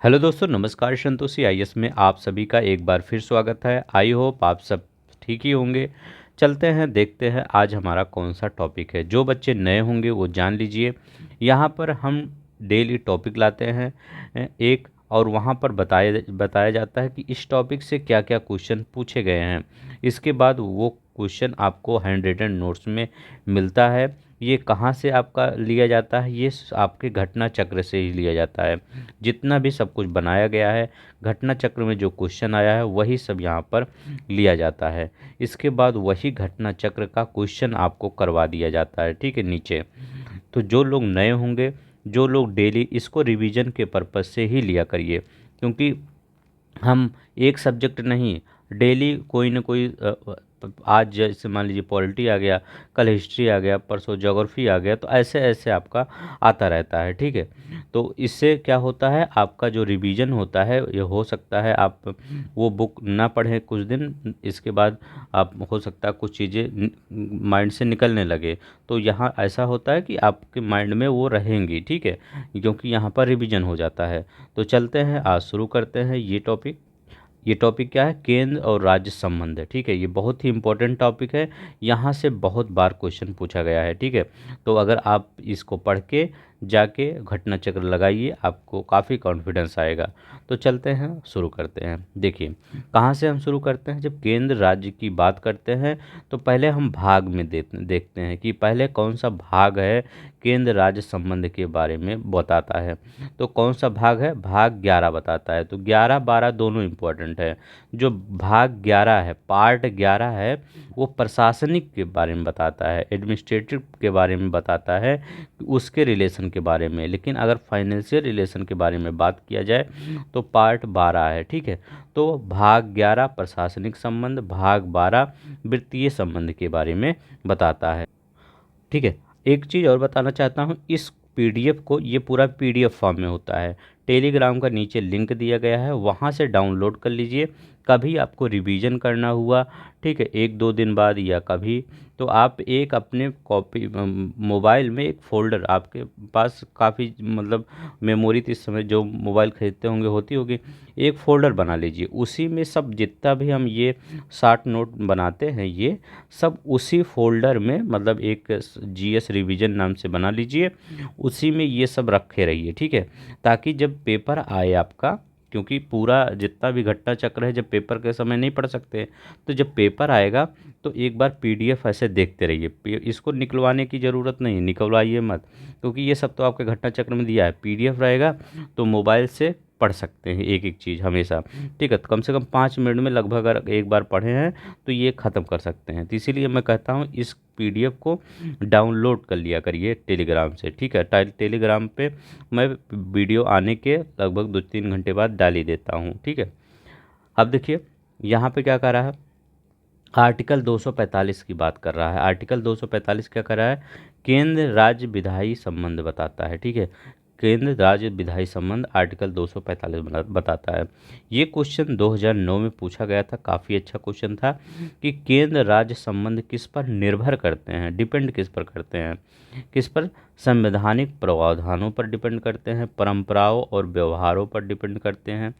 Hello दोस्तों, नमस्कार। Santoshi IAS में आप सभी का एक बार फिर स्वागत है। आई होप आप सब ठीक ही होंगे। चलते हैं, देखते हैं आज हमारा कौन सा टॉपिक है। जो बच्चे नए होंगे वो जान लीजिए, यहाँ पर हम डेली टॉपिक लाते हैं एक, और वहाँ पर बताया बताया जाता है कि इस टॉपिक से क्या क्या क्वेश्चन पूछे गए हैं। इसके बाद वो क्वेश्चन आपको हैंड रिटन नोट्स में मिलता है। ये कहाँ से आपका लिया जाता है? ये आपके घटना चक्र से ही लिया जाता है। जितना भी सब कुछ बनाया गया है, घटना चक्र में जो क्वेश्चन आया है वही सब यहाँ पर लिया जाता है। इसके बाद वही घटना चक्र का क्वेश्चन आपको करवा दिया जाता है, ठीक है, नीचे। तो जो लोग नए होंगे, जो लोग डेली इसको रिवीजन के पर्पज़ से ही लिया करिए, क्योंकि हम एक सब्जेक्ट नहीं, डेली कोई ना कोई आज जैसे मान लीजिए पॉलिटी आ गया, कल हिस्ट्री आ गया, परसों ज्योग्राफी आ गया, तो ऐसे ऐसे आपका आता रहता है, ठीक है। तो इससे क्या होता है, आपका जो रिवीजन होता है, ये हो सकता है आप वो बुक ना पढ़ें कुछ दिन, इसके बाद आप हो सकता है कुछ चीज़ें माइंड से निकलने लगे। तो यहाँ ऐसा होता है कि आपके माइंड में वो रहेंगी, ठीक है, क्योंकि यहाँ पर रिवीजन हो जाता है। तो चलते हैं, आज शुरू करते हैं ये टॉपिक। ये टॉपिक क्या है? केंद्र और राज्य संबंध है, ठीक है। ये बहुत ही इंपॉर्टेंट टॉपिक है, यहाँ से बहुत बार क्वेश्चन पूछा गया है, ठीक है। तो अगर आप इसको पढ़ के जाके घटना चक्र लगाइए, आपको काफ़ी कॉन्फिडेंस आएगा। तो चलते हैं, शुरू करते हैं। देखिए, कहाँ से हम शुरू करते हैं। जब केंद्र राज्य की बात करते हैं तो पहले हम भाग में देखते हैं कि पहले कौन सा भाग है केंद्र राज्य संबंध के बारे में बताता है। तो कौन सा भाग है? भाग 11 बताता है। तो 11 12 दोनों इम्पोर्टेंट है। जो भाग 11 है, पार्ट 11 है, वो प्रशासनिक के बारे में बताता है, एडमिनिस्ट्रेटिव के बारे में बताता है, उसके रिलेशन के बारे में। लेकिन अगर फाइनेंशियल रिलेशन के बारे में बात किया जाए तो पार्ट 12 है, ठीक है। तो भाग 11 प्रशासनिक संबंध, भाग 12 वित्तीय संबंध के बारे में बताता है, ठीक है। एक चीज़ और बताना चाहता हूँ, इस पीडीएफ को, ये पूरा पीडीएफ फॉर्म में होता है। टेलीग्राम का नीचे लिंक दिया गया है, वहाँ से डाउनलोड कर लीजिए। कभी आपको रिवीजन करना हुआ, ठीक है, एक दो दिन बाद या कभी, तो आप एक अपने कॉपी मोबाइल में एक फ़ोल्डर, आपके पास काफ़ी मतलब मेमोरी तो इस समय जो मोबाइल ख़रीदते होंगे होती होगी, एक फ़ोल्डर बना लीजिए। उसी में सब जितना भी हम ये शार्ट नोट बनाते हैं, ये सब उसी फ़ोल्डर में, मतलब एक जीएस रिवीजन नाम से बना लीजिए। उसी में ये सब रखे रहिए, ठीक है, ताकि जब पेपर आए आपका, क्योंकि पूरा जितना भी घटना चक्र है जब पेपर के समय नहीं पढ़ सकते, तो जब पेपर आएगा तो एक बार पीडीएफ ऐसे देखते रहिए। इसको निकलवाने की ज़रूरत नहीं, निकलवाइए मत, क्योंकि ये सब तो आपके घटना चक्र में दिया है। पीडीएफ रहेगा तो मोबाइल से पढ़ सकते हैं एक एक चीज़ हमेशा, ठीक है। तो कम से कम 5 मिनट में लगभग अगर एक बार पढ़े हैं तो ये ख़त्म कर सकते हैं। तो इसीलिए मैं कहता हूँ इस पीडीएफ को डाउनलोड कर लिया करिए टेलीग्राम से, ठीक है। टेलीग्राम पे मैं वीडियो आने के लगभग 2-3 घंटे बाद डाल ही देता हूँ, ठीक है। अब देखिए, यहाँ पे क्या कर रहा है, आर्टिकल 245 की बात कर रहा है। आर्टिकल 245 क्या कर रहा है? केंद्र राज्य विधायी संबंध बताता है, ठीक है। केंद्र राज्य विधायी संबंध आर्टिकल 245 बताता है। ये क्वेश्चन 2009 में पूछा गया था, काफ़ी अच्छा क्वेश्चन था कि केंद्र राज्य संबंध किस पर निर्भर करते हैं, डिपेंड किस पर करते हैं, किस पर? संवैधानिक प्रावधानों पर डिपेंड करते हैं, परंपराओं और व्यवहारों पर डिपेंड करते हैं,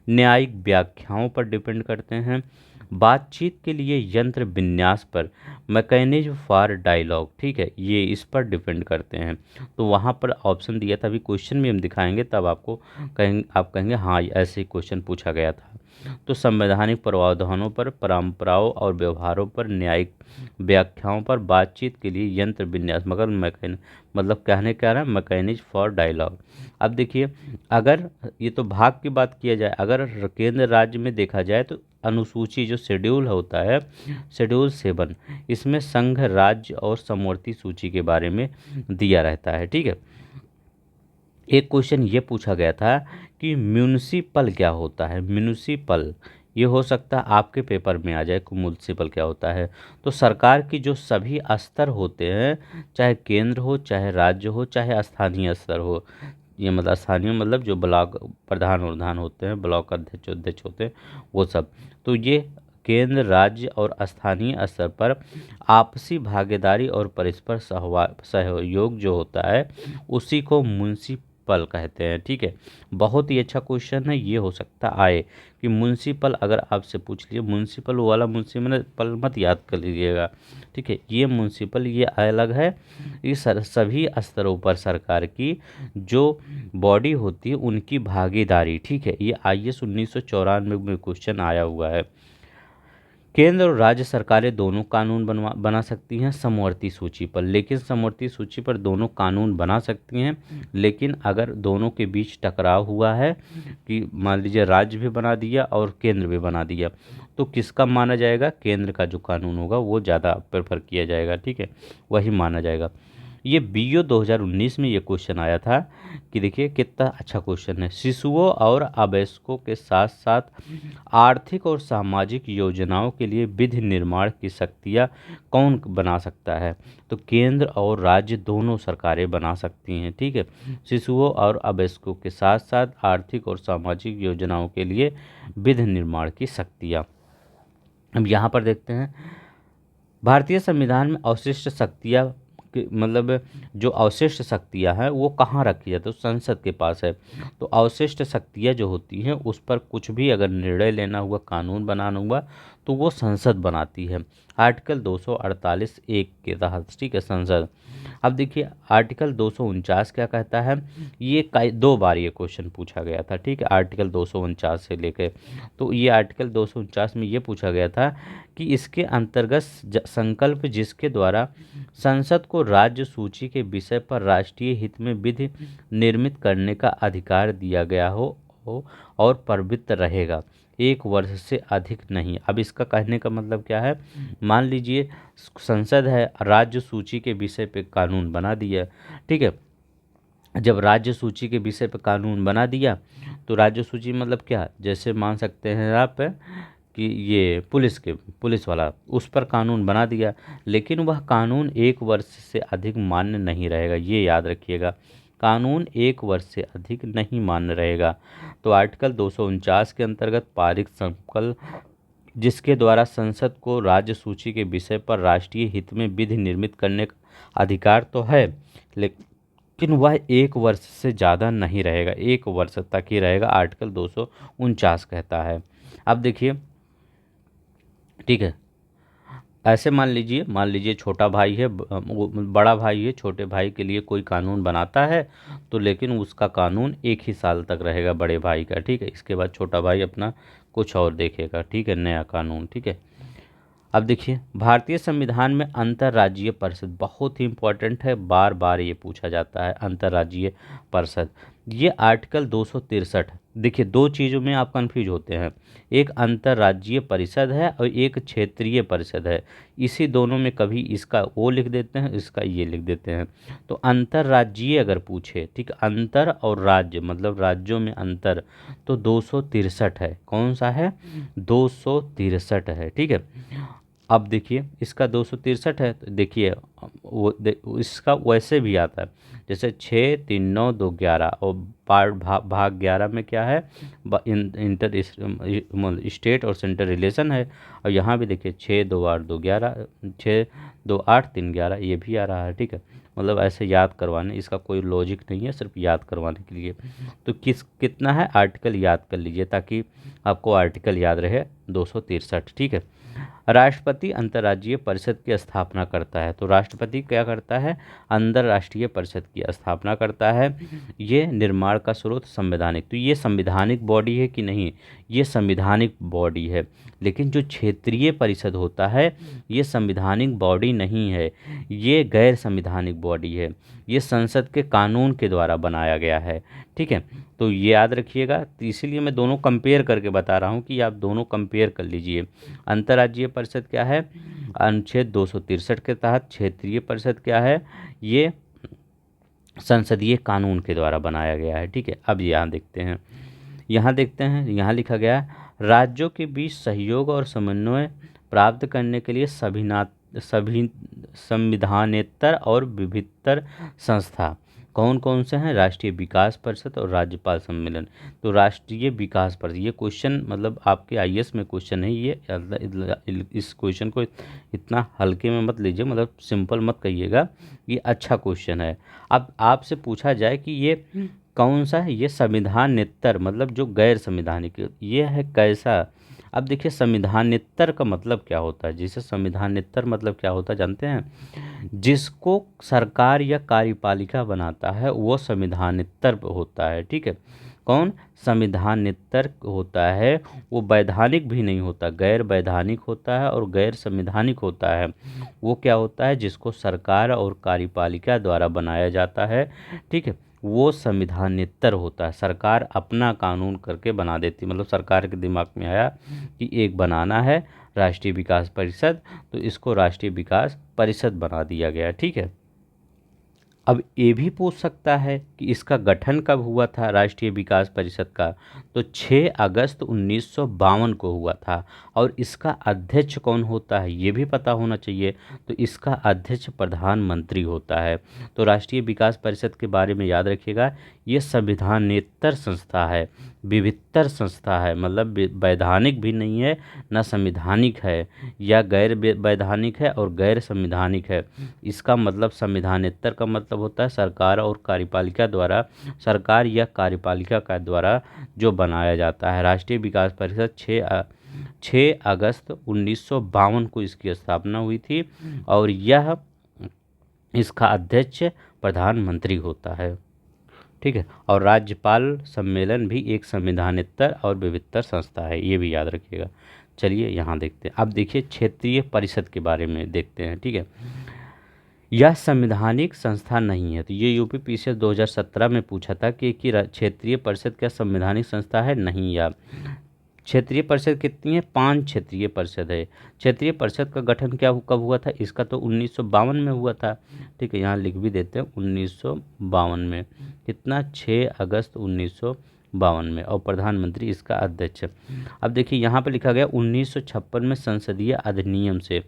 न्यायिक व्याख्याओं पर डिपेंड करते हैं, बातचीत के लिए यंत्र विन्यास पर, मैकेनिज्म फॉर डायलॉग, ठीक है, ये इस पर डिपेंड करते हैं। तो वहाँ पर ऑप्शन दिया था, अभी क्वेश्चन भी हम दिखाएंगे तब आपको कहेंगे, आप कहेंगे हाँ ऐसे ही क्वेश्चन पूछा गया था। तो संवैधानिक प्रावधानों पर, परंपराओं और व्यवहारों पर, न्यायिक व्याख्याओं पर, बातचीत के लिए यंत्र विन्यास, मगर मतलब कहने क्या रहा है, मैकेनिज्म फॉर डायलॉग। अब देखिए, अगर ये तो भाग की बात किया जाए, अगर केंद्र राज्य में देखा जाए तो अनुसूची जो शेड्यूल होता है, शेड्यूल 7, इसमें संघ, राज्य और समवर्ती सूची के बारे में दिया रहता है, ठीक है। एक क्वेश्चन ये पूछा गया था कि म्यूनिसिपल क्या होता है? म्यूनिसिपल, ये हो सकता है आपके पेपर में आ जाए कि म्यूनिसिपल क्या होता है। तो सरकार की जो सभी स्तर होते हैं, चाहे केंद्र हो, चाहे राज्य हो, चाहे स्थानीय स्तर हो, ये मतलब स्थानीय मतलब जो ब्लॉक प्रधान प्रधान होते हैं, ब्लॉक अध्यक्ष अध्यक्ष होते हैं, वो सब। तो ये केंद्र, राज्य और स्थानीय स्तर पर आपसी भागीदारी और परस्पर सहयोग जो होता है, उसी को म्युनिसिपल म्युनिसिपल कहते हैं। ठीक है, बहुत ही अच्छा क्वेश्चन है, ये हो सकता आए कि म्युनिसिपल अगर आपसे पूछ लिया, म्युनिसिपल वाला म्युनिसिपल मत याद कर लीजिएगा। ठीक है, ये म्युनिसिपल ये अलग है, ये सभी स्तरों पर सरकार की जो बॉडी होती है उनकी भागीदारी। ठीक है, ये IAS 1994 में क्वेश्चन आया हुआ है। केंद्र और राज्य सरकारें दोनों कानून बना सकती हैं समवर्ती सूची पर, लेकिन समवर्ती सूची पर दोनों कानून बना सकती हैं, लेकिन अगर दोनों के बीच टकराव हुआ है कि मान लीजिए राज्य भी बना दिया और केंद्र भी बना दिया, तो किसका माना जाएगा? केंद्र का जो कानून होगा वो ज़्यादा प्रेफर किया जाएगा। ठीक है, वही माना जाएगा। ये BO 2019 में ये क्वेश्चन आया था कि देखिए कितना अच्छा क्वेश्चन है। शिशुओं और अवयस्कों के साथ साथ आर्थिक और सामाजिक योजनाओं के लिए विधि निर्माण की शक्तियाँ कौन बना सकता है? तो केंद्र और राज्य दोनों सरकारें बना सकती हैं। ठीक है, शिशुओं और अवयस्कों के साथ साथ आर्थिक और सामाजिक योजनाओं के लिए विधि निर्माण की शक्तियाँ। अब यहाँ पर देखते हैं भारतीय संविधान में अवशिष्ट शक्तियाँ मतलब जो अवशिष्ट शक्तियाँ हैं वो कहाँ रखी जाती है? तो संसद के पास है। तो अवशिष्ट शक्तियाँ जो होती हैं उस पर कुछ भी अगर निर्णय लेना हुआ, कानून बनाना हुआ, तो वो संसद बनाती है। आर्टिकल 248(1) के तहत। ठीक है, संसद। अब देखिए आर्टिकल 249 क्या कहता है, ये 2 बार ये क्वेश्चन पूछा गया था। ठीक है, आर्टिकल 249 से लेकर, तो ये आर्टिकल 249 में ये पूछा गया था कि इसके अंतर्गत संकल्प जिसके द्वारा संसद को राज्य सूची के विषय पर राष्ट्रीय हित में विधि निर्मित करने का अधिकार दिया गया हो और प्रवृत्त रहेगा, 1 वर्ष से अधिक नहीं। अब इसका कहने का मतलब क्या है? मान लीजिए संसद है, राज्य सूची के विषय पे कानून बना दिया। ठीक है, जब राज्य सूची के विषय पे कानून बना दिया तो राज्य सूची मतलब क्या? जैसे मान सकते हैं आप कि ये पुलिस वाला उस पर कानून बना दिया, लेकिन वह कानून 1 वर्ष से अधिक मान्य नहीं रहेगा। ये याद रखिएगा, कानून 1 वर्ष से अधिक नहीं मान्य रहेगा। तो आर्टिकल 249 के अंतर्गत पारित संकल्प जिसके द्वारा संसद को राज्य सूची के विषय पर राष्ट्रीय हित में विधि निर्मित करने का अधिकार तो है, लेकिन वह 1 वर्ष से ज़्यादा नहीं रहेगा, 1 वर्ष तक ही रहेगा, आर्टिकल 249 कहता है। अब देखिए, ठीक है, ऐसे मान लीजिए छोटा भाई है, बड़ा भाई है, छोटे भाई के लिए कोई कानून बनाता है, तो लेकिन उसका कानून 1 ही साल तक रहेगा बड़े भाई का। ठीक है, इसके बाद छोटा भाई अपना कुछ और देखेगा। ठीक है, नया कानून। ठीक है, अब देखिए भारतीय संविधान में अंतर्राज्यीय परिषद बहुत ही इम्पोर्टेंट है, बार बार ये पूछा जाता है। अंतर्राज्यीय परिषद ये आर्टिकल 263। देखिए 2 चीज़ों में आप कंफ्यूज होते हैं, एक अंतर्राज्यीय परिषद है और एक क्षेत्रीय परिषद है। इसी दोनों में कभी इसका वो लिख देते हैं, इसका ये लिख देते हैं। तो अंतर्राज्यीय अगर पूछे, ठीक, अंतर और राज्य मतलब राज्यों में अंतर, तो 263 है। कौन सा है? 263 है। ठीक है, अब देखिए इसका 263 है, तो देखिए इसका वैसे भी आता है, जैसे 6, 3, 9, 2, 11 और भाग 11 में क्या है? इंटर स्टेट और सेंटर रिलेशन है। और यहाँ भी देखिए 6, 2, 8, 2, 11, 6, 2, 8, 3, 11 ये भी आ रहा है। ठीक है, मतलब ऐसे याद करवाने, इसका कोई लॉजिक नहीं है, सिर्फ याद करवाने के लिए। तो कितना है? आर्टिकल याद कर लीजिए ताकि आपको आर्टिकल याद रहे, 263। ठीक है, राष्ट्रपति अंतर्राज्यीय परिषद की स्थापना करता है। तो राष्ट्रपति क्या करता है? अंतर्राष्ट्रीय परिषद की स्थापना करता है। ये निर्माण का स्रोत संवैधानिक, तो ये संवैधानिक बॉडी है कि नहीं? ये संवैधानिक बॉडी है। लेकिन जो क्षेत्रीय परिषद होता है ये संवैधानिक बॉडी नहीं है, ये गैर संवैधानिक बॉडी है, ये संसद के कानून के द्वारा बनाया गया है। ठीक है, तो ये याद रखिएगा। तो इसीलिए मैं दोनों कंपेयर करके बता रहा हूँ कि आप दोनों कंपेयर कर लीजिए। अंतर्राज्यीय परिषद क्या है? अनुच्छेद 263 के तहत। क्षेत्रीय परिषद क्या है? ये संसदीय कानून के द्वारा बनाया गया है। ठीक है, अब यहाँ देखते हैं, यहाँ लिखा गया है राज्यों के बीच सहयोग और समन्वय प्राप्त करने के लिए सभी संविधानेतर और विभिन्नतर संस्था कौन कौन से हैं? राष्ट्रीय विकास परिषद और राज्यपाल सम्मेलन। तो राष्ट्रीय विकास परिषद, ये क्वेश्चन मतलब आपके IAS में क्वेश्चन है ये, इस क्वेश्चन को इतना हल्के में मत लीजिए, मतलब सिंपल मत कहिएगा, ये अच्छा क्वेश्चन है। अब आपसे पूछा जाए कि ये कौन सा है ये संविधानेतर, मतलब जो गैर संवैधानिक, ये है कैसा। अब देखिए संविधानेतर का मतलब क्या होता है, जैसे संविधानेतर मतलब क्या होता है जानते हैं, जिसको सरकार या कार्यपालिका बनाता है वो संविधानेतर होता है, ठीक है। कौन संविधानेतर होता है, वो वैधानिक भी नहीं होता, गैर वैधानिक होता है और गैर संवैधानिक होता है। वो क्या होता है, जिसको सरकार और कार्यपालिका द्वारा बनाया जाता है, ठीक है, वो संविधानेतर होता है। सरकार अपना कानून करके बना देती, मतलब सरकार के दिमाग में आया कि एक बनाना है राष्ट्रीय विकास परिषद, तो इसको राष्ट्रीय विकास परिषद बना दिया गया, ठीक है। अब ये भी पूछ सकता है कि इसका गठन कब हुआ था राष्ट्रीय विकास परिषद का, तो 6 अगस्त 1952 को हुआ था। और इसका अध्यक्ष कौन होता है ये भी पता होना चाहिए, तो इसका अध्यक्ष प्रधानमंत्री होता है। तो राष्ट्रीय विकास परिषद के बारे में याद रखिएगा, ये संविधानेतर संस्था है, विविधतर संस्था है, मतलब वैधानिक भी नहीं है न संवैधानिक है, या गैर वैधानिक है और गैर संवैधानिक है। इसका मतलब संविधानेतर का मतलब होता है सरकार और कार्यपालिका द्वारा, सरकार या कार्यपालिका का द्वारा जो बनाया जाता है। राष्ट्रीय विकास परिषद 6 अगस्त 1952 को इसकी स्थापना हुई थी और यह इसका अध्यक्ष प्रधानमंत्री होता है, ठीक है। और राज्यपाल सम्मेलन भी एक संविधानेतर और विविधतर संस्था है, ये भी याद रखिएगा। चलिए यहाँ देखते हैं, अब देखिए क्षेत्रीय परिषद के बारे में देखते हैं, ठीक है। यह संवैधानिक संस्था नहीं है, तो ये यूपी पीसीएस 2017 में पूछा था कि क्षेत्रीय परिषद क्या संवैधानिक संस्था है, नहीं। या क्षेत्रीय परिषद कितनी है, 5 क्षेत्रीय परिषद है। क्षेत्रीय परिषद का गठन कब हुआ था, इसका तो 1952 में हुआ था, ठीक है, यहाँ लिख भी देते हैं 1952 में, कितना 6 अगस्त 1952 में, और प्रधानमंत्री इसका अध्यक्ष। अब देखिए यहाँ पर लिखा गया 1956 में संसदीय अधिनियम से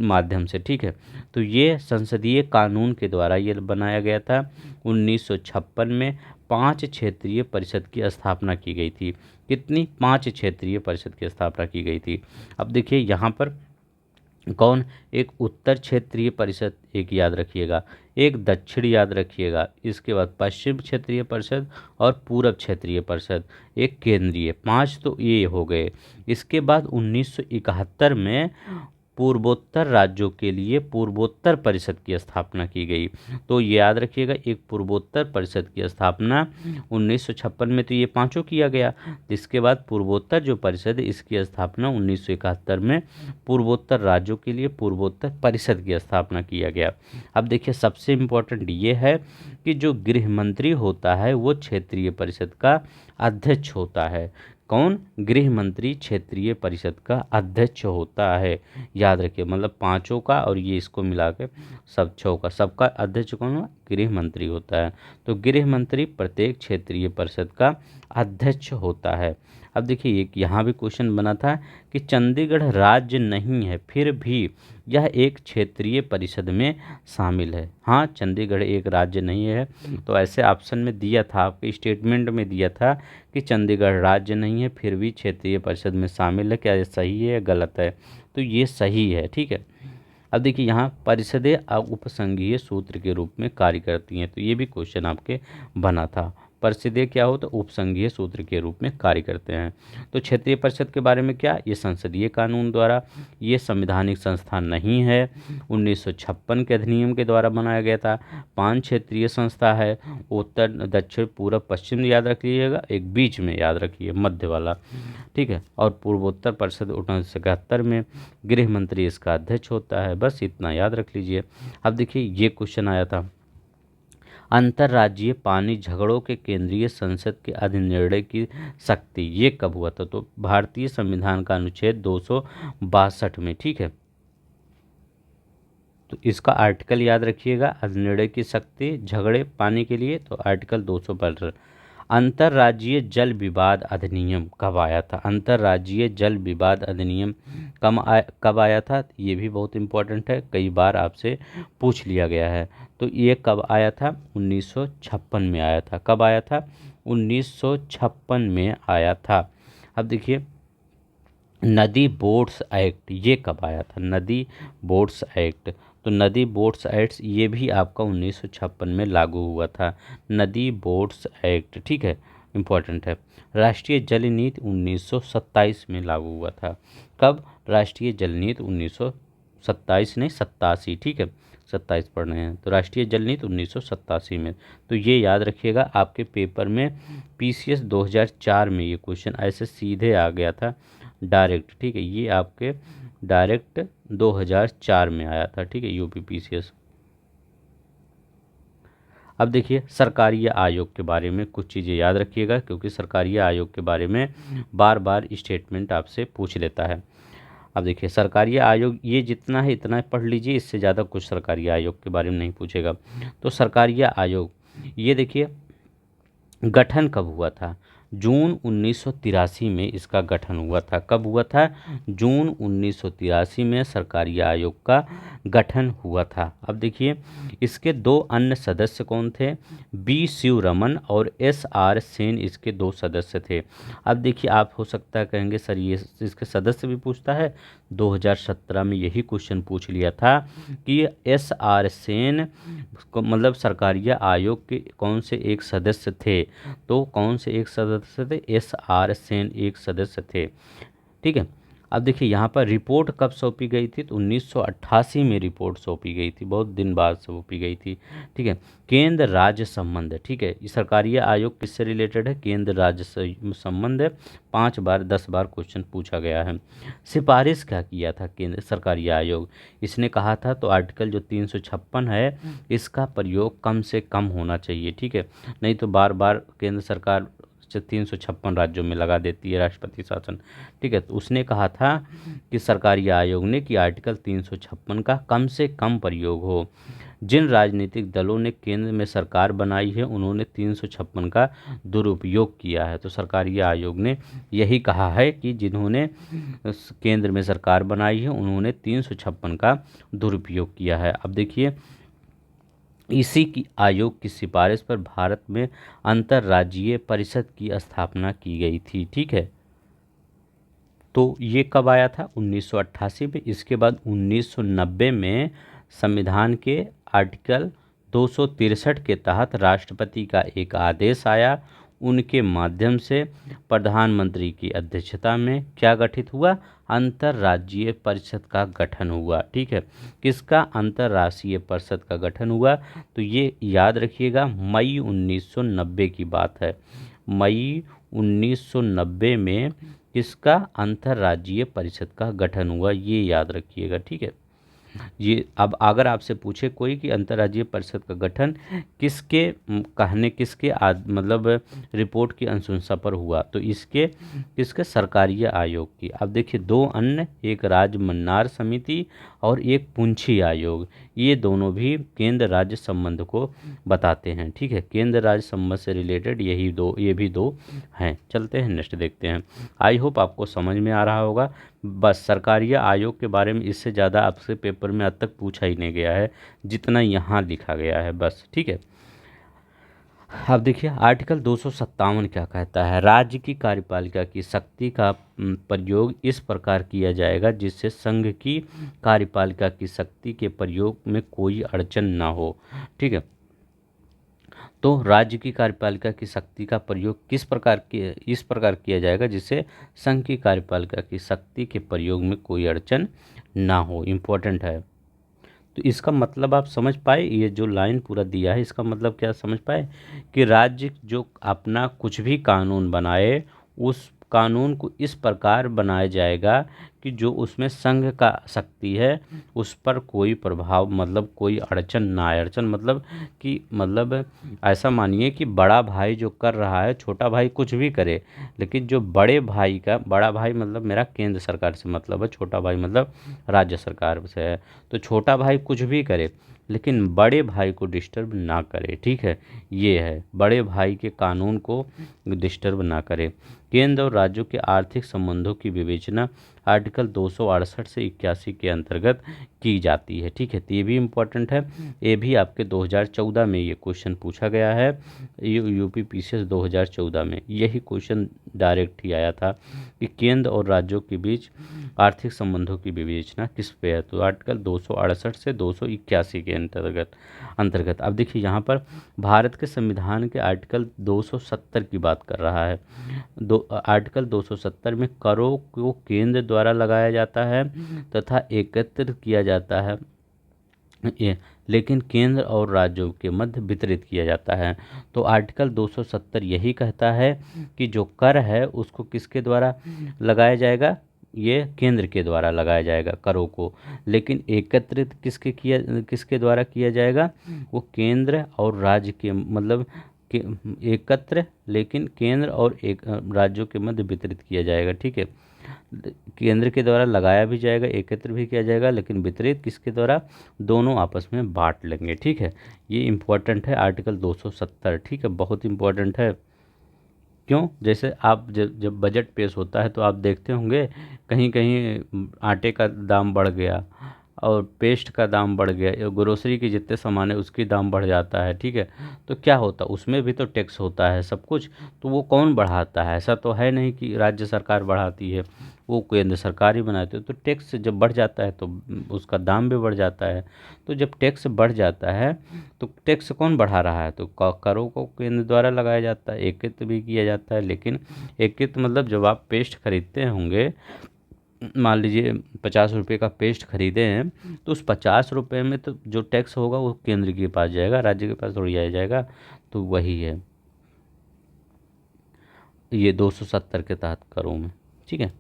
माध्यम से, ठीक है। तो ये संसदीय कानून के द्वारा ये बनाया गया था। 1956 में 5 क्षेत्रीय परिषद की स्थापना की गई थी। कितनी, 5 क्षेत्रीय परिषद की स्थापना की गई थी। अब देखिए यहाँ पर कौन, एक उत्तर क्षेत्रीय परिषद एक याद रखिएगा, एक दक्षिण याद रखिएगा, इसके बाद पश्चिम क्षेत्रीय परिषद और पूरब क्षेत्रीय परिषद, एक केंद्रीय, 5 तो ये हो गए। इसके बाद 1971 में पूर्वोत्तर राज्यों के लिए पूर्वोत्तर परिषद की स्थापना की गई। तो ये याद रखिएगा, एक पूर्वोत्तर परिषद की स्थापना 1956 में तो ये पांचों किया गया। इसके बाद पूर्वोत्तर जो परिषद है इसकी स्थापना 1971 में पूर्वोत्तर राज्यों के लिए पूर्वोत्तर परिषद की स्थापना किया गया। अब देखिए सबसे इम्पोर्टेंट ये है कि जो गृह मंत्री होता है वो क्षेत्रीय परिषद का अध्यक्ष होता है। कौन, गृह मंत्री क्षेत्रीय परिषद का अध्यक्ष होता है, याद रखिए, मतलब पांचों का और ये इसको मिला के सब 6 का, सबका अध्यक्ष कौन है, गृह मंत्री होता है। तो गृह मंत्री प्रत्येक क्षेत्रीय परिषद का अध्यक्ष होता है। अब देखिए एक यहाँ भी क्वेश्चन बना था कि चंडीगढ़ राज्य नहीं है फिर भी यह एक क्षेत्रीय परिषद में शामिल है। हाँ, चंडीगढ़ एक राज्य नहीं है, तो ऐसे ऑप्शन में दिया था, आपके स्टेटमेंट में दिया था कि चंडीगढ़ राज्य नहीं है फिर भी क्षेत्रीय परिषद में शामिल है। क्या ये सही है या गलत है, तो ये सही है, ठीक है। अब देखिए यहाँ परिषदें उपसंघीय सूत्र के रूप में कार्य करती हैं, तो ये भी क्वेश्चन आपके बना था। परिषदें क्या हो, तो उपसंघीय सूत्र के रूप में कार्य करते हैं। तो क्षेत्रीय परिषद के बारे में क्या, ये संसदीय कानून द्वारा, ये संवैधानिक संस्था नहीं है, 1956 के अधिनियम के द्वारा बनाया गया था। 5 क्षेत्रीय संस्था है, उत्तर दक्षिण पूरब पश्चिम याद रख लीजिएगा, एक बीच में याद रखिए मध्य वाला, ठीक है। और पूर्वोत्तर परिषद 1971 में, गृह मंत्री इसका अध्यक्ष होता है, बस इतना याद रख लीजिए। अब देखिए ये क्वेश्चन आया था, अंतर्राज्यीय पानी झगड़ों के केंद्रीय संसद के अधिनिर्णय की शक्ति ये कब हुआ था, तो भारतीय संविधान का अनुच्छेद 262 में, ठीक है। तो इसका आर्टिकल याद रखिएगा, अधिनिर्णय की शक्ति झगड़े पानी के लिए, तो आर्टिकल 262। अंतर्राज्यीय जल विवाद अधिनियम कब आया था, अंतर्राज्यीय जल विवाद अधिनियम कब आया था, ये भी बहुत इंपॉर्टेंट है, कई बार आपसे पूछ लिया गया है। तो ये कब आया था, 1956 में आया था। कब आया था, 1956 में आया था। अब देखिए नदी बोर्ड्स एक्ट ये कब आया था, नदी बोर्ड्स एक्ट, तो नदी बोट्स एक्ट ये भी आपका 1956 में लागू हुआ था, नदी बोट्स एक्ट, ठीक है, इम्पोर्टेंट है। राष्ट्रीय जल नीति 1927 में लागू हुआ था। कब? राष्ट्रीय जल नीति 1927 नहीं 87, ठीक है, 27 पढ़ रहे हैं, तो राष्ट्रीय जल नीति 1987 में। तो ये याद रखिएगा, आपके पेपर में पीसीएस 2004 में ये क्वेश्चन ऐसे सीधे आ गया था डायरेक्ट, ठीक है, ये आपके डायरेक्ट 2004 में आया था, ठीक है, यूपी पीसीएस। अब देखिए सरकारीय आयोग के बारे में कुछ चीज़ें याद रखिएगा, क्योंकि सरकारीय आयोग के बारे में बार बार स्टेटमेंट आपसे पूछ लेता है। अब देखिए सरकारीय आयोग ये जितना है इतना पढ़ लीजिए, इससे ज़्यादा कुछ सरकारीय आयोग के बारे में नहीं पूछेगा। तो सरकारीय आयोग ये देखिए गठन कब हुआ था? जून 1983 में इसका गठन हुआ था। कब हुआ था? जून 1983 में सरकारीय आयोग का गठन हुआ था। अब देखिए इसके दो अन्य सदस्य कौन थे? बी शिवरमन और एस आर सेन इसके दो सदस्य थे। अब देखिए आप हो सकता है कहेंगे सर ये इसके सदस्य भी पूछता है, 2017 में यही क्वेश्चन पूछ लिया था कि एस आर सेन मतलब सरकारीय आयोग के कौन से एक सदस्य थे? तो कौन से एक सदस्य थे? एस आर सेन एक सदस्य थे, ठीक है। अब देखिए यहाँ पर रिपोर्ट कब सौंपी गई थी? तो 1988 में रिपोर्ट सौंपी गई थी, बहुत दिन बाद सौंपी गई थी, ठीक है। केंद्र राज्य संबंध, ठीक है, ये सरकारीय आयोग किससे रिलेटेड है? केंद्र राज्य संबंध है, 5 बार 10 बार क्वेश्चन पूछा गया है। सिफारिश क्या किया था केंद्र सरकारीय आयोग? इसने कहा था तो आर्टिकल जो 356 है इसका प्रयोग कम से कम होना चाहिए, ठीक है, नहीं तो बार बार केंद्र सरकार 356 राज्यों में लगा देती है राष्ट्रपति शासन, ठीक है। तो उसने कहा था कि सरकारीय आयोग ने कि आर्टिकल 356 का कम से कम प्रयोग हो। जिन राजनीतिक दलों ने केंद्र में सरकार बनाई है उन्होंने 356 का दुरुपयोग किया है। तो सरकारीय आयोग ने यही कहा है कि जिन्होंने केंद्र में सरकार बनाई है उन्होंने 356 का दुरुपयोग किया है। अब देखिए इसी की आयोग की सिफारिश पर भारत में अंतर्राज्यीय परिषद की स्थापना की गई थी, ठीक है। तो ये कब आया था? 1988 में। इसके बाद 1990 में संविधान के आर्टिकल 263 के तहत राष्ट्रपति का एक आदेश आया, उनके माध्यम से प्रधानमंत्री की अध्यक्षता में क्या गठित हुआ? अंतर्राज्यीय परिषद का गठन हुआ, ठीक है। किसका? अंतर्राष्ट्रीय परिषद का गठन हुआ। तो ये याद रखिएगा मई 1990 की बात है, मई 1990 में किसका? अंतर्राज्यीय परिषद का गठन हुआ, ये याद रखिएगा, ठीक है। ये अब अगर आपसे पूछे कोई कि अंतर्राज्यीय परिषद का गठन किसके कहने किसके मतलब रिपोर्ट की अनुशंसा पर हुआ, तो इसके किसके? सरकारीय आयोग की। अब देखिए दो अन्य, एक राज्य मन्नार समिति और एक पुंछी आयोग, ये दोनों भी केंद्र राज्य संबंध को बताते हैं, ठीक है। केंद्र राज्य संबंध से रिलेटेड ये भी दो हैं। चलते हैं नेक्स्ट देखते हैं। आई होप आपको समझ में आ रहा होगा। बस सरकारीय आयोग के बारे में इससे ज़्यादा आपसे पेपर में अब तक पूछा ही नहीं गया है जितना यहाँ लिखा गया है, बस, ठीक है। अब देखिए आर्टिकल 257 क्या कहता है? राज्य की कार्यपालिका की शक्ति का प्रयोग इस प्रकार किया जाएगा जिससे संघ की कार्यपालिका की शक्ति के प्रयोग में कोई अड़चन ना हो, ठीक है। तो राज्य की कार्यपालिका की शक्ति का प्रयोग इस प्रकार किया जाएगा जिससे संघ की कार्यपालिका की शक्ति के प्रयोग में कोई अड़चन ना हो, इम्पोर्टेंट है। तो इसका मतलब आप समझ पाए, ये जो लाइन पूरा दिया है इसका मतलब क्या समझ पाए कि राज्य जो अपना कुछ भी कानून बनाए उस कानून को इस प्रकार बनाया जाएगा कि जो उसमें संघ का शक्ति है उस पर कोई प्रभाव मतलब कोई अड़चन ना आए। अड़चन मतलब ऐसा मानिए कि बड़ा भाई जो कर रहा है छोटा भाई कुछ भी करे, लेकिन जो बड़े भाई का, बड़ा भाई मतलब मेरा केंद्र सरकार से मतलब है, छोटा भाई मतलब राज्य सरकार से है, तो छोटा भाई कुछ भी करे लेकिन बड़े भाई को डिस्टर्ब ना करे, ठीक है। ये है बड़े भाई के कानून को डिस्टर्ब ना करे। केंद्र और राज्यों के आर्थिक संबंधों की विवेचना आर्टिकल 268 से 81 के अंतर्गत की जाती है, ठीक है। तो ये भी इम्पोर्टेंट है, ये भी आपके 2014 में ये क्वेश्चन पूछा गया है, यूपी पीसीएस 2014 में यही क्वेश्चन डायरेक्ट ही आया था कि केंद्र और राज्यों के बीच आर्थिक संबंधों की विवेचना किस पे है? तो आर्टिकल 268 से 281 के अंतर्गत अब देखिए यहाँ पर भारत के संविधान के आर्टिकल 270 की बात कर रहा है। आर्टिकल 270 में करों को केंद्र द्वारा लगाया जाता है तथा एकत्रित किया जाता है, लेकिन केंद्र और राज्यों के मध्य वितरित किया जाता है। तो आर्टिकल 270 यही कहता है कि जो कर है उसको किसके द्वारा लगाया जाएगा? ये केंद्र के द्वारा लगाया जाएगा करों को, लेकिन एकत्रित किसके द्वारा किया जाएगा? वो केंद्र और राज्य के मतलब के एकत्र, लेकिन केंद्र और एक राज्यों के मध्य वितरित किया जाएगा। ठीक है, केंद्र के द्वारा लगाया भी जाएगा, एकत्र भी किया जाएगा, लेकिन वितरित किसके द्वारा? दोनों आपस में बांट लेंगे। ठीक है, ये इम्पोर्टेंट है आर्टिकल 270। ठीक है, बहुत इम्पोर्टेंट है। क्यों? जैसे आप जब बजट पेश होता है तो आप देखते होंगे कहीं कहीं आटे का दाम बढ़ गया और पेस्ट का दाम बढ़ गया, या ग्रोसरी के जितने सामान है उसकी दाम बढ़ जाता है। ठीक है, तो क्या होता है? उसमें भी तो टैक्स होता है सब कुछ। तो वो कौन बढ़ाता है? ऐसा तो है नहीं कि राज्य सरकार बढ़ाती है, वो केंद्र सरकार ही बनाती है। तो टैक्स जब बढ़ जाता है तो उसका दाम भी बढ़ जाता है। तो जब टैक्स बढ़ जाता है तो टैक्स कौन बढ़ा रहा है? तो करों को केंद्र द्वारा लगाया जाता है, एकत्रित भी किया जाता है। लेकिन एकत्रित मतलब जब आप पेस्ट खरीदते होंगे, मान लीजिए 50 रुपये का पेस्ट खरीदे हैं, तो उस 50 रुपये में तो जो टैक्स होगा वो केंद्र के पास जाएगा, राज्य के पास थोड़ी आ जाएगा। तो वही है ये 270 के तहत करों में। ठीक है,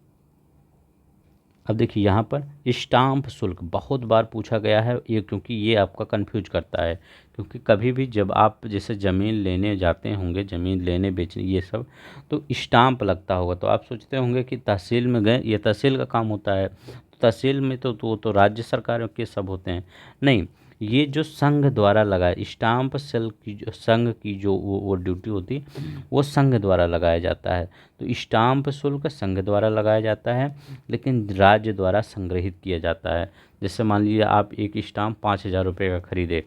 अब देखिए यहाँ पर स्टाम्प शुल्क बहुत बार पूछा गया है ये, क्योंकि ये आपका कंफ्यूज करता है। क्योंकि कभी भी जब आप जैसे ज़मीन लेने जाते होंगे, ज़मीन लेने बेचने ये सब, तो स्टाम्प लगता होगा। तो आप सोचते होंगे कि तहसील में गए, ये तहसील का काम होता है। तो तहसील में तो राज्य सरकार के सब होते हैं। नहीं, ये जो संघ द्वारा लगाया स्टाम्प सेल की संघ की जो वो ड्यूटी होती है, वो संघ द्वारा लगाया जाता है। तो स्टाम्प शुल्क संघ द्वारा लगाया जाता है, लेकिन राज्य द्वारा संग्रहित किया जाता है। जैसे मान लीजिए आप एक स्टाम्प 5,000 रुपये का खरीदे,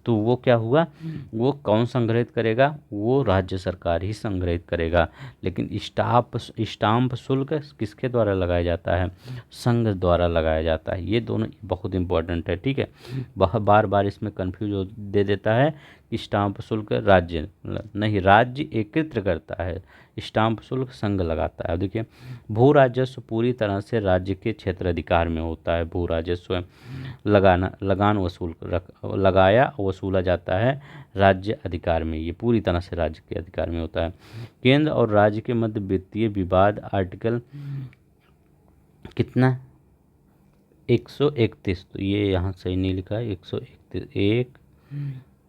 तो वो क्या हुआ? वो कौन संग्रहित करेगा? वो राज्य सरकार ही संग्रहित करेगा। लेकिन स्टाम्प शुल्क किसके द्वारा लगाया जाता है? संघ द्वारा लगाया जाता है। ये दोनों बहुत इंपॉर्टेंट है। ठीक है, वह बार बार इसमें कंफ्यूज दे देता है कि स्टाम्प शुल्क राज्य नहीं, राज्य एकत्र करता है, स्टाम्प शुल्क संघ लगाता है। अब देखिए, भू राजस्व पूरी तरह से राज्य के क्षेत्राधिकार में होता है। भू राजस्व लगान लगाया वसूला जाता है राज्य अधिकार में, ये पूरी तरह से राज्य के अधिकार में होता है। केंद्र और राज्य के मध्य वित्तीय विवाद आर्टिकल कितना? 131। तो ये यहाँ सही नहीं लिखा है, 131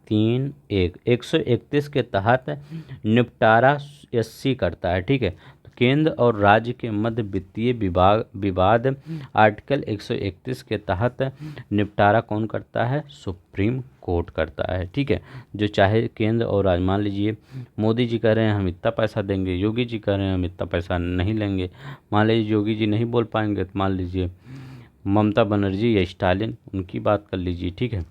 131 के तहत निपटारा एससी करता है। ठीक है, तो केंद्र और राज्य के मध्य वित्तीय विवाद आर्टिकल 131 के तहत निपटारा कौन करता है? सुप्रीम कोर्ट करता है। ठीक है, जो चाहे केंद्र और राज्य, मान लीजिए मोदी जी कह रहे हैं हम इतना पैसा देंगे, योगी जी कह रहे हैं हम इतना पैसा नहीं लेंगे। मान लीजिए योगी जी नहीं बोल पाएंगे, तो मान लीजिए ममता बनर्जी या स्टालिन, उनकी बात कर लीजिए। ठीक है,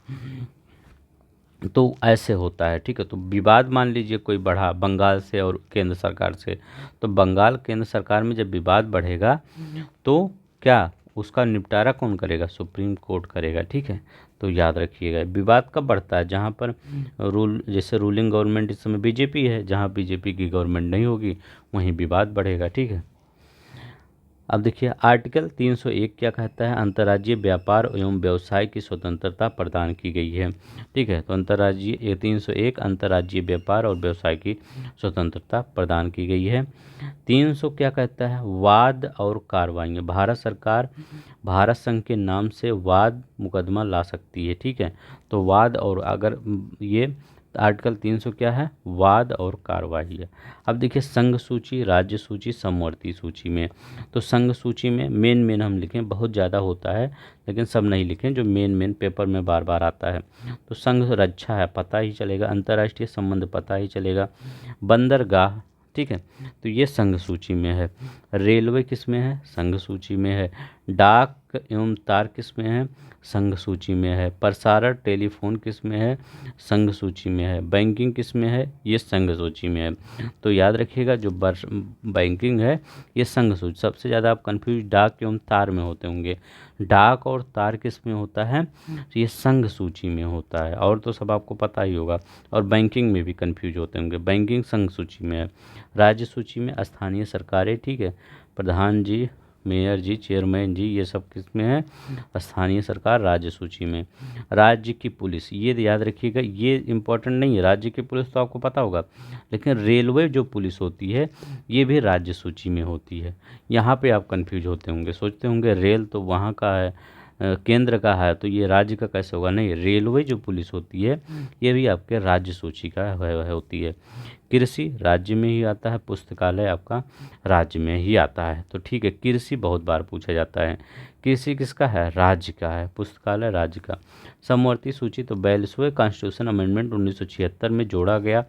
तो ऐसे होता है। ठीक है, तो विवाद मान लीजिए कोई बढ़ा बंगाल से और केंद्र सरकार से, तो बंगाल केंद्र सरकार में जब विवाद बढ़ेगा तो क्या उसका निपटारा कौन करेगा? सुप्रीम कोर्ट करेगा। ठीक है, तो याद रखिएगा। विवाद कब बढ़ता है? जहाँ पर जैसे रूलिंग गवर्नमेंट इस समय बीजेपी है, जहाँ बीजेपी की गवर्नमेंट नहीं होगी वहीं विवाद बढ़ेगा। ठीक है, अब देखिए आर्टिकल 301 क्या कहता है? अंतर्राज्यीय व्यापार एवं व्यवसाय की स्वतंत्रता प्रदान की गई है। ठीक है, तो अंतर्राज्यीय 301 अंतर्राज्यीय व्यापार और व्यवसाय की स्वतंत्रता प्रदान की गई है। 300 क्या कहता है? वाद और कार्रवाई। भारत सरकार भारत संघ के नाम से वाद मुकदमा ला सकती है। ठीक है, तो वाद और अगर ये आर्टिकल 300 क्या है? वाद और कार्रवाई है। अब देखिए संघ सूची, राज्य सूची, समवर्ती सूची में, तो संघ सूची में मेन हम लिखें, बहुत ज़्यादा होता है लेकिन सब नहीं लिखें, जो मेन पेपर में बार बार आता है। तो संघ रक्षा है, पता ही चलेगा। अंतर्राष्ट्रीय संबंध पता ही चलेगा। बंदरगाह, ठीक है, तो ये संघ सूची में है। रेलवे किस में है? संघ सूची में है। डाक एवं तार किस में है? संघ सूची में है। प्रसारण टेलीफोन किस में है? संघ सूची में है। बैंकिंग किस में है? ये संघ सूची में है। तो याद रखिएगा जो बैंकिंग है ये संघ सूची। सबसे ज़्यादा आप कंफ्यूज डाक एवं तार में होते होंगे। डाक और तार किस में होता है? तो ये संघ सूची में होता है। और तो सब आपको पता ही होगा। और बैंकिंग में भी कंफ्यूज होते होंगे। बैंकिंग संघ सूची में है। राज्य सूची में स्थानीय सरकारें, ठीक है, प्रधान जी, मेयर जी, चेयरमैन जी, ये सब किस में है? स्थानीय सरकार राज्य सूची में। राज्य की पुलिस, ये याद रखिएगा, ये इंपॉर्टेंट नहीं है। राज्य की पुलिस तो आपको पता होगा, लेकिन रेलवे जो पुलिस होती है ये भी राज्य सूची में होती है। यहाँ पे आप कंफ्यूज होते होंगे, सोचते होंगे रेल तो वहाँ का है, केंद्र का है, तो ये राज्य का कैसे होगा? नहीं, रेलवे जो पुलिस होती है ये भी आपके राज्य सूची का होती है। कृषि राज्य में ही आता है। पुस्तकालय आपका राज्य में ही आता है। तो ठीक है, कृषि बहुत बार पूछा जाता है। कृषि किसका है? राज्य का है। पुस्तकालय राज्य का। समवर्ती सूची तो 42वें कॉन्स्टिट्यूशन अमेंडमेंट 1976 में जोड़ा गया।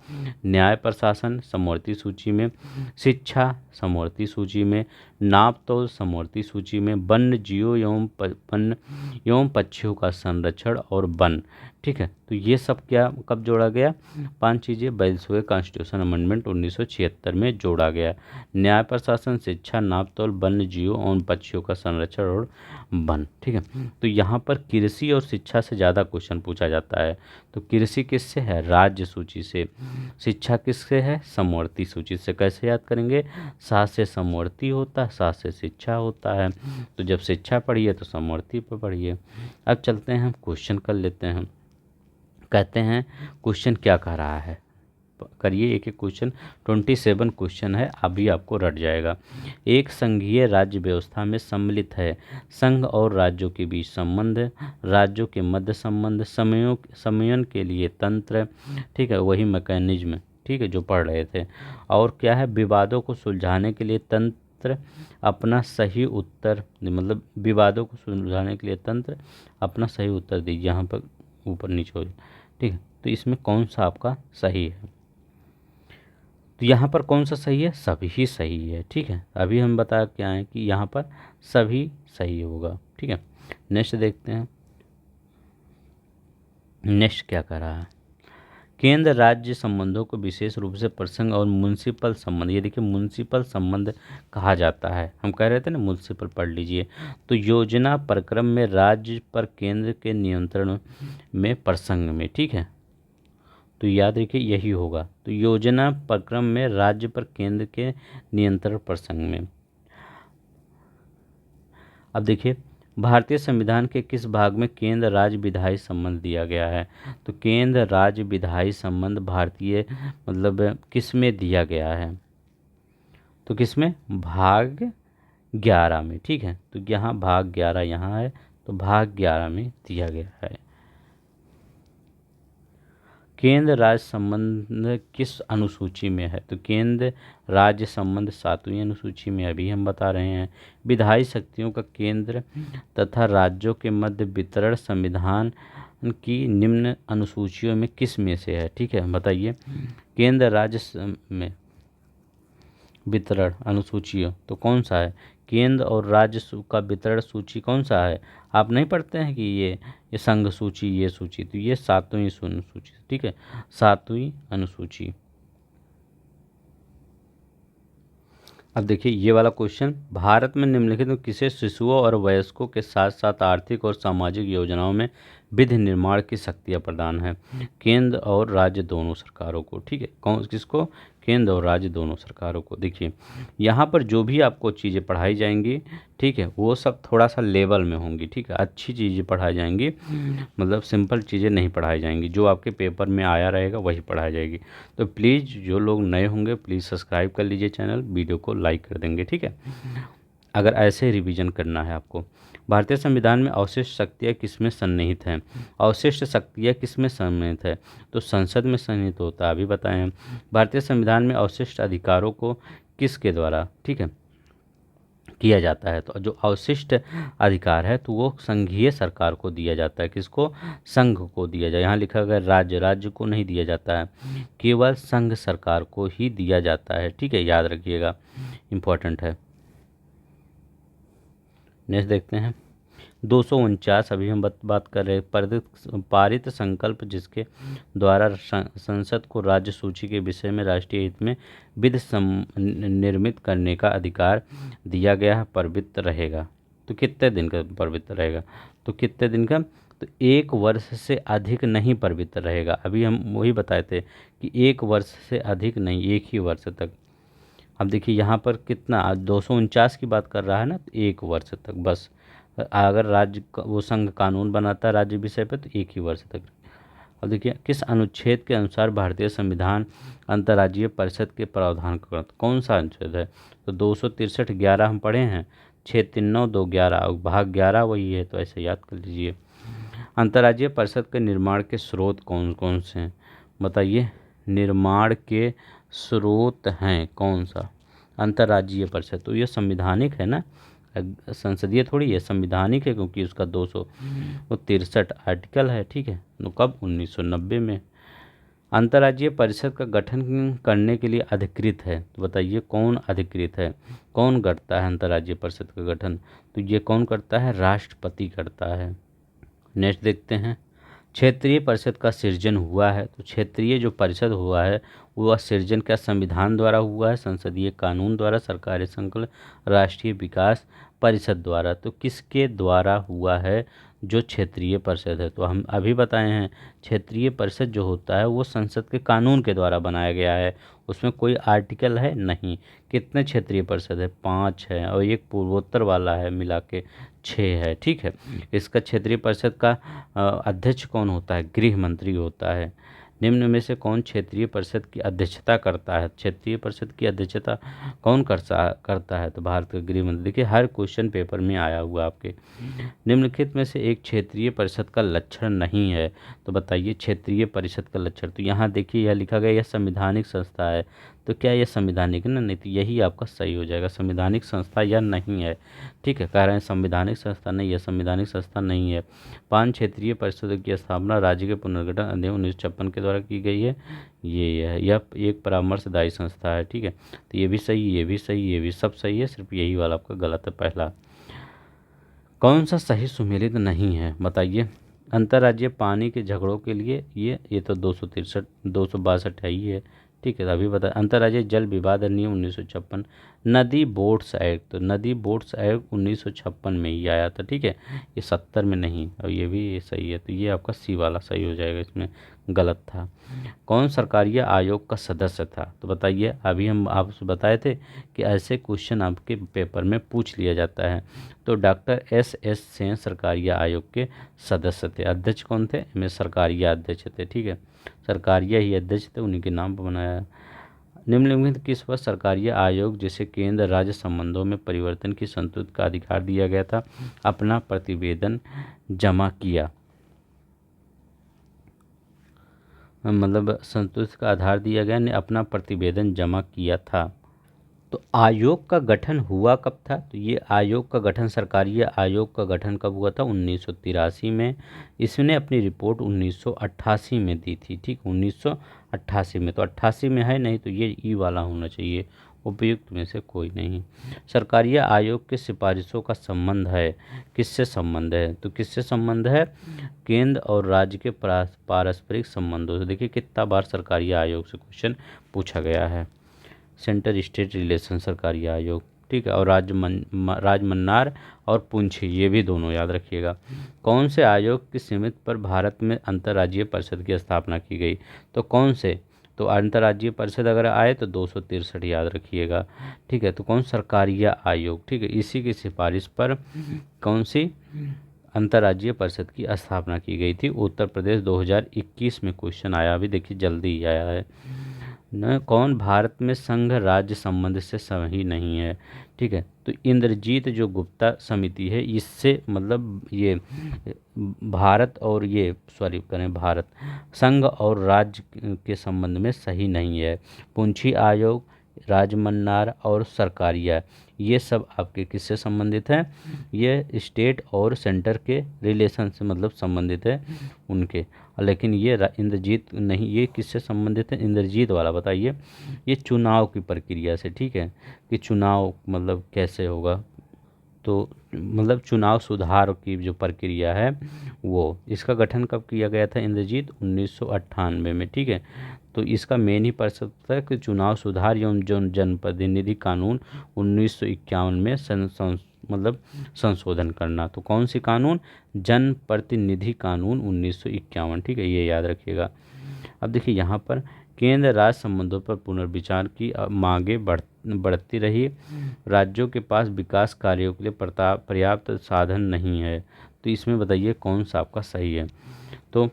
न्याय प्रशासन समवर्ती सूची में। शिक्षा समवर्ती सूची में। नापतोल समवर्ती सूची में। वन्य जीवों एवं पक्षियों का संरक्षण और वन, ठीक है, तो ये सब क्या कब जोड़ा गया? 5 चीज़ें 42वें कॉन्स्टिट्यूशन अमेंडमेंट 1976 में जोड़ा गया। न्याय प्रशासन, शिक्षा, नापतोल, वन्य जीवों एवं पक्षियों का संरक्षण और वन, ठीक है। तो यहाँ पर कृषि और शिक्षा से ज़्यादा क्वेश्चन पूछा जाता है। तो कृषि किससे है? राज्य सूची से। शिक्षा किससे है? समवर्ती सूची से। कैसे याद करेंगे? सा से समवर्ती होता है, सा से शिक्षा होता है। तो जब शिक्षा पढ़िए तो समवर्ती पर पढ़िए। अब चलते हैं, हम क्वेश्चन कर लेते हैं। कहते हैं क्वेश्चन क्या कह रहा है, करिए एक एक क्वेश्चन। 27 क्वेश्चन है, अभी आपको रट जाएगा। एक संघीय राज्य व्यवस्था में सम्मिलित है संघ और राज्यों के बीच संबंध, राज्यों के मध्य संबंध, समन्वय के लिए तंत्र, ठीक है, वही मैकेनिज्म, ठीक है, जो पढ़ रहे थे। और क्या है? विवादों को सुलझाने के लिए तंत्र, अपना सही उत्तर, मतलब विवादों को सुलझाने के लिए तंत्र, अपना सही उत्तर दीजिए। यहाँ पर ऊपर नीचे हो, ठीक है। तो इसमें कौन सा आपका सही है? तो यहाँ पर कौन सा सही है? सभी ही सही है, ठीक है। अभी हम बता क्या है कि यहाँ पर सभी सही होगा, ठीक है। नेक्स्ट देखते हैं, नेक्स्ट क्या कर रहा है। केंद्र राज्य संबंधों को विशेष रूप से प्रसंग और म्युनिसिपल संबंध, ये देखिए म्युनिसिपल संबंध कहा जाता है। हम कह रहे थे ना म्युनिसिपल पढ़ लीजिए। तो योजना प्रक्रम में राज्य पर केंद्र के नियंत्रण में प्रसंग में, ठीक है, तो याद रखिए यही होगा। तो योजना प्रक्रम में राज्य पर केंद्र के नियंत्रण प्रसंग में। अब देखिए भारतीय संविधान के किस भाग में केंद्र राज्य विधायी संबंध दिया गया है? तो केंद्र राज्य विधायी संबंध भारतीय मतलब किस में दिया गया है? तो किस में? भाग 11 में, ठीक है। तो यहाँ भाग 11 यहाँ है, तो भाग 11 में दिया गया है। केंद्र राज्य संबंध किस अनुसूची में है? तो केंद्र राज्य संबंध 7वीं अनुसूची में, अभी हम बता रहे हैं। विधायी शक्तियों का केंद्र तथा राज्यों के मध्य वितरण संविधान की निम्न अनुसूचियों में किस में से है? ठीक है, बताइए। केंद्र राज्य में वितरण अनुसूचियों तो कौन सा है? केंद्र और राज्य का वितरण सूची कौन सा है? आप नहीं पढ़ते हैं कि ये संघ सूची, ये सूची, तो ये 7वीं अनुसूची, ठीक है, 7वीं अनुसूची। अब देखिए ये वाला क्वेश्चन, भारत में निम्नलिखित में किसे शिशुओं और वयस्कों के साथ साथ आर्थिक और सामाजिक योजनाओं में विधि निर्माण की शक्तियाँ प्रदान है? केंद्र और राज्य दोनों सरकारों को, ठीक है, कौन किसको? केंद्र और राज्य दोनों सरकारों को। देखिए यहाँ पर जो भी आपको चीज़ें पढ़ाई जाएंगी, ठीक है, वो सब थोड़ा सा लेवल में होंगी, ठीक है, अच्छी चीज़ें पढ़ाई जाएंगी, मतलब सिंपल चीज़ें नहीं पढ़ाई जाएंगी। जो आपके पेपर में आया रहेगा वही पढ़ाई जाएगी। तो प्लीज़ जो लोग नए होंगे प्लीज़ सब्सक्राइब कर लीजिए चैनल, वीडियो को लाइक कर देंगे, ठीक है, अगर ऐसे रिवीजन करना है आपको। भारतीय संविधान में अवशिष्ट शक्तियाँ किसमें सन्निहित हैं? अवशिष्ट शक्तियाँ किसमें सन्निहित है? तो संसद में सन्निहित होता है, अभी बताएं हम। भारतीय संविधान में अवशिष्ट अधिकारों को किसके द्वारा, ठीक है, किया जाता है? तो जो अवशिष्ट अधिकार है तो वो संघीय सरकार को दिया जाता है। किसको? संघ को दिया जाए। यहाँ लिखा गया राज्य, राज्य को नहीं दिया जाता है, केवल संघ सरकार को ही दिया जाता है, ठीक है, याद रखिएगा, इम्पोर्टेंट है। नेक्स्ट देखते हैं 249, अभी हम बात कर रहे हैं पारित संकल्प जिसके द्वारा संसद को राज्य सूची के विषय में राष्ट्रीय हित में विधि निर्मित करने का अधिकार दिया गया है, प्रवृत्त रहेगा। तो कितने दिन का प्रवृत्त रहेगा? तो कितने दिन का? तो 1 वर्ष से अधिक नहीं प्रवृत्त रहेगा। अभी हम वही बताए थे कि 1 वर्ष से अधिक नहीं, 1 ही वर्ष तक। अब देखिए यहाँ पर कितना 249 की बात कर रहा है ना, तो 1 वर्ष तक बस। अगर वो संघ कानून बनाता है राज्य विषय पे तो 1 ही वर्ष तक। अब देखिए किस अनुच्छेद के अनुसार भारतीय संविधान अंतर्राज्यीय परिषद के प्रावधान को करता? कौन सा अनुच्छेद है? तो 263 11 हम पढ़े हैं, 639 2 11 और भाग 11 वही है, तो ऐसे याद कर लीजिए। अंतर्राज्यीय परिषद के निर्माण के स्रोत कौन कौन से हैं? बताइए, निर्माण के स्रोत हैं कौन सा? अंतर्राज्यीय परिषद तो ये संविधानिक है ना, संसदीय थोड़ी है, संविधानिक है, क्योंकि उसका 263 आर्टिकल है। ठीक है, तो कब? 1990 में। अंतर्राज्यीय परिषद का गठन करने के लिए अधिकृत है, तो बताइए कौन अधिकृत है, कौन करता है अंतर्राज्यीय परिषद का गठन? तो ये कौन करता है? राष्ट्रपति करता है। नेक्स्ट देखते हैं, क्षेत्रीय परिषद का सृजन हुआ है, तो क्षेत्रीय जो परिषद हुआ है वह सृजन क्या संविधान द्वारा हुआ है, संसदीय कानून द्वारा, सरकारी संकल्प, राष्ट्रीय विकास परिषद द्वारा? तो किसके द्वारा हुआ है जो क्षेत्रीय परिषद है? तो हम अभी बताए हैं क्षेत्रीय परिषद जो होता है वो संसद के कानून के द्वारा बनाया गया है, उसमें कोई आर्टिकल है नहीं। कितने क्षेत्रीय परिषद है? 5 है, और एक पूर्वोत्तर वाला है, मिला के 6 है। ठीक है, इसका क्षेत्रीय परिषद का अध्यक्ष कौन होता है? गृह मंत्री होता है। निम्न में से कौन क्षेत्रीय परिषद की अध्यक्षता करता है? क्षेत्रीय परिषद की अध्यक्षता कौन करता है? तो भारत का गृह मंत्री। देखिए हर क्वेश्चन पेपर में आया हुआ आपके। निम्नलिखित में से एक क्षेत्रीय परिषद का लक्षण नहीं है, तो बताइए क्षेत्रीय परिषद का लक्षण। तो यहाँ देखिए यह लिखा गया यह संवैधानिक संस्था है, तो क्या यह संवैधानिक ना? नहीं, तो यही आपका सही हो जाएगा, संवैधानिक संस्था यह नहीं है। ठीक है, कह रहे हैं संवैधानिक संस्था नहीं है, संवैधानिक संस्था नहीं है। 5 क्षेत्रीय परिषदों की स्थापना राज्य के पुनर्गठन अधिनियम 1956 के द्वारा की गई है। ये है, यह एक परामर्शदायी संस्था है। ठीक है, तो ये भी सही, ये भी सही, ये भी सब सही है, सिर्फ यही वाला आपका गलत है पहला। कौन सा सही सुमेलित नहीं है? बताइए। अंतर्राज्यीय पानी के झगड़ों के लिए ये तो 263 262 है ही है। ठीक है, अभी बता अंतर्राज्यीय जल विवाद अधिनियम 1956। नदी बोट्स एक्ट, तो नदी बोट्स एक्ट 1956 में ही आया था। ठीक है, ये 70 में नहीं, और ये भी सही है, तो ये आपका सी वाला सही हो जाएगा, इसमें गलत था। कौन सरकारीय आयोग का सदस्य था? तो बताइए, अभी हम आपसे बताए थे कि ऐसे क्वेश्चन आपके पेपर में पूछ लिया जाता है। तो डॉक्टर एस सेन सरकारीय आयोग के सदस्य थे। अध्यक्ष कौन थे? में सरकारीय अध्यक्ष थे। ठीक है, सरकारीय ही अध्यक्ष थे, उन्हीं के नाम पर बनाया। निम्नलिखित किस वह सरकारीय आयोग जिसे केंद्र राज्य संबंधों में परिवर्तन की संतुष्ट का अधिकार दिया गया था अपना प्रतिवेदन जमा किया? मतलब संतुष्ट का आधार दिया गया ने अपना प्रतिवेदन जमा किया था। तो आयोग का गठन हुआ कब था? तो ये आयोग का गठन, सरकारीय आयोग का गठन कब हुआ था? 1983 में। इसने अपनी रिपोर्ट 1988 में दी थी। ठीक, 1988 में, तो 88 में है नहीं, तो ये ई वाला होना चाहिए, उपयुक्त में से कोई नहीं। सरकारीय आयोग के सिफारिशों का संबंध है, किससे संबंध है? तो किससे संबंध है? केंद्र और राज्य के पारस्परिक संबंधों से। देखिए कितना बार सरकारीय आयोग से क्वेश्चन पूछा गया है। सेंटर स्टेट रिलेशन सरकारी आयोग। ठीक है, और राजमन्नार और पुंछी, ये भी दोनों याद रखिएगा। कौन से आयोग की सीमित पर भारत में अंतर्राज्यीय परिषद की स्थापना की गई? तो कौन से? तो अंतर्राज्यीय परिषद अगर आए तो 263 याद रखिएगा। ठीक है, तो कौन? सरकारीय आयोग। ठीक है, इसी की सिफारिश पर कौन सी अंतर्राज्यीय परिषद की स्थापना की गई थी? उत्तर प्रदेश। 2021 में क्वेश्चन आया, अभी देखिए जल्दी ही आया है न। कौन भारत में संघ राज्य संबंध से सही नहीं है? ठीक है, तो इंद्रजीत जो गुप्ता समिति है, इससे मतलब ये भारत और ये सॉरी करें भारत संघ और राज्य के संबंध में सही नहीं है। पुंछी आयोग, राजमन्नार और सरकारिया, ये सब आपके किससे संबंधित हैं? ये स्टेट और सेंटर के रिलेशन से मतलब संबंधित है उनके। लेकिन ये इंद्रजीत नहीं, ये किससे संबंधित है? इंद्रजीत वाला बताइए। ये चुनाव की प्रक्रिया से। ठीक है, कि चुनाव मतलब कैसे होगा, तो मतलब चुनाव सुधार की जो प्रक्रिया है वो, इसका गठन कब किया गया था इंद्रजीत? 1998 में, ठीक है। तो इसका मेन ही पर्पस था कि चुनाव सुधार एवं जनप्रतिनिधि कानून 1951 में मतलब संशोधन करना। तो कौन सी कानून? जनप्रतिनिधि कानून 1951, ठीक है, ये याद रखिएगा। अब देखिए यहाँ पर केंद्र राज्य संबंधों पर पुनर्विचार की मांगे बढ़ती रही। राज्यों के पास विकास कार्यों के लिए पर्याप्त साधन नहीं है। तो इसमें बताइए कौन सा आपका सही है? तो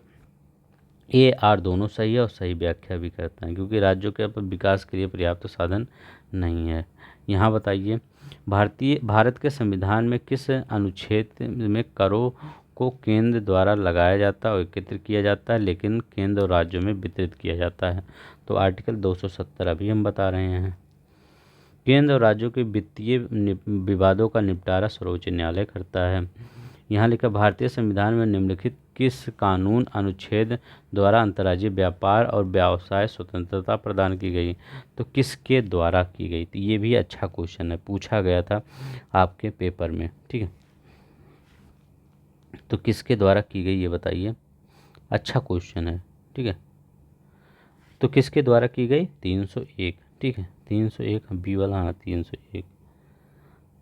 ए आर दोनों सही है और सही व्याख्या भी करता है, क्योंकि राज्यों के पास विकास के लिए पर्याप्त साधन नहीं है। यहाँ बताइए भारत के संविधान में किस अनुच्छेद में करों को केंद्र द्वारा लगाया जाता है और एकत्रित किया जाता है, लेकिन केंद्र और राज्यों में वितरित किया जाता है? तो आर्टिकल 270 अभी हम बता रहे हैं। केंद्र और राज्यों के वित्तीय विवादों का निपटारा सर्वोच्च न्यायालय करता है। यहाँ लिखा भारतीय संविधान में निम्नलिखित किस कानून अनुच्छेद द्वारा अंतर्राज्यीय व्यापार और व्यवसाय स्वतंत्रता प्रदान की गई? तो किसके द्वारा की गई? तो ये भी अच्छा क्वेश्चन है, पूछा गया था आपके पेपर में, ठीक है। तो किसके द्वारा की गई ये बताइए, अच्छा क्वेश्चन है, ठीक है। तो किसके द्वारा की गई? 301, ठीक है, 301 बी वाला, हाँ 301।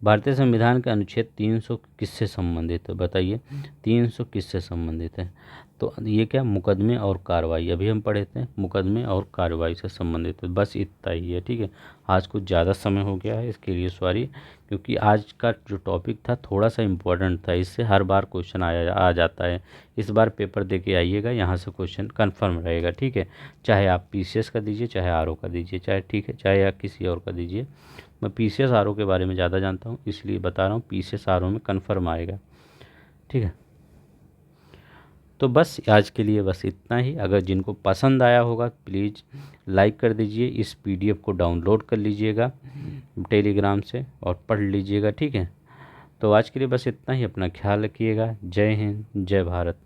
भारतीय संविधान के अनुच्छेद 300 किससे संबंधित है? बताइए 300 किससे संबंधित है? तो ये क्या, मुकदमे और कार्रवाई, अभी हम पढ़े थे, मुकदमे और कार्रवाई से संबंधित है। बस इतना ही है, ठीक है। आज कुछ ज़्यादा समय हो गया है, इसके लिए सॉरी, क्योंकि आज का जो टॉपिक था थोड़ा सा इम्पोर्टेंट था, इससे हर बार क्वेश्चन आ जाता है। इस बार पेपर दे के आइएगा, यहाँ से क्वेश्चन कन्फर्म रहेगा, ठीक है। चाहे आप PCS का दीजिए, चाहे RO का दीजिए, चाहे, ठीक है, चाहे आप किसी और का दीजिए। मैं PCS RO के बारे में ज़्यादा जानता हूँ, इसलिए बता रहा हूँ, PCS RO में कन्फर्म आएगा, ठीक है। तो बस आज के लिए बस इतना ही। अगर जिनको पसंद आया होगा प्लीज़ लाइक कर दीजिए, इस PDF को डाउनलोड कर लीजिएगा टेलीग्राम से और पढ़ लीजिएगा, ठीक है। तो आज के लिए बस इतना ही, अपना ख्याल रखिएगा। जय हिंद, जय भारत।